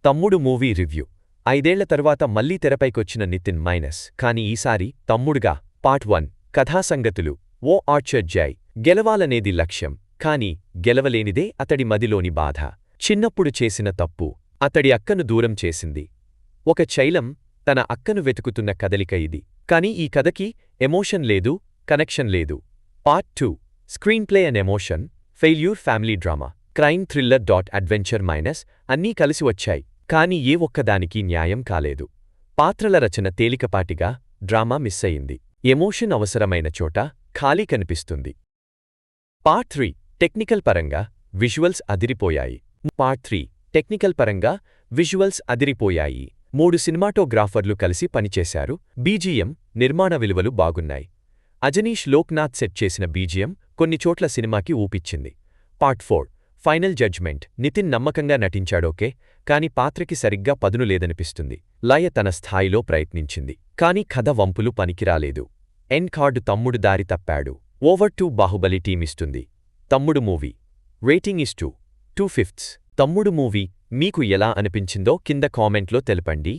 తమ్ముడు movie review. 5 ఏళ్ల తరువాత మళ్లీ తెరపైకొచ్చిన నితిన్ మైనస్ కానీ ఈసారి తమ్ముడుగా. పార్ట్ 1 కథాసంగతులు. ఓ ఆర్చర్ జై గెలవాలనేది లక్ష్యం, కాని గెలవలేనిదే అతడి మదిలోని బాధ. చిన్నప్పుడు చేసిన తప్పు అతడి అక్కను దూరం చేసింది. ఒక చైలం తన అక్కను వెతుకుతున్న కదలిక ఇది. కాని ఈ కథకి ఎమోషన్ లేదు, కనెక్షన్ లేదు. Part 2 screenplay and emotion. Failure family drama crime thriller adventure minus అన్నీ కలిసి వచ్చాయి, కాని ఏ ఒక్కదానికి న్యాయం కాలేదు. పాత్రల రచన తేలికపాటిగా, డ్రామా మిస్ అయింది. ఎమోషన్ అవసరమైన చోట ఖాళీ కనిపిస్తుంది. పార్ట్ 3 టెక్నికల్ పరంగా విజువల్స్ అదిరిపోయాయి. పార్ట్ 3 టెక్నికల్ పరంగా విజువల్స్ అదిరిపోయాయి. 3 సినిమాటోగ్రాఫర్లు కలిసి పనిచేశారు. బీజీఎం, నిర్మాణ విలువలు బాగున్నాయి. అజనీష్ లోక్నాథ్ సెట్ చేసిన బీజీఎం కొన్ని చోట్ల సినిమాకి ఊపిచ్చింది. Part 4 final judgment. నితిన్ నమ్మకంగా నటించాడోకే, కాని పాత్రకి సరిగ్గా పదును లేదనిపిస్తుంది. లయ తన స్థాయిలో ప్రయత్నించింది, కాని కథ వంపులు పనికిరాలేదు. ఎండ్ కార్డు తమ్ముడు దారి తప్పాడు. ఓవర్ 2 బాహుబలి టీమిస్తుంది. తమ్ముడు మూవీ రేటింగ్ is 2/5. తమ్ముడు మూవీ మీకు ఎలా అనిపించిందో కింద కామెంట్లో తెలపండి.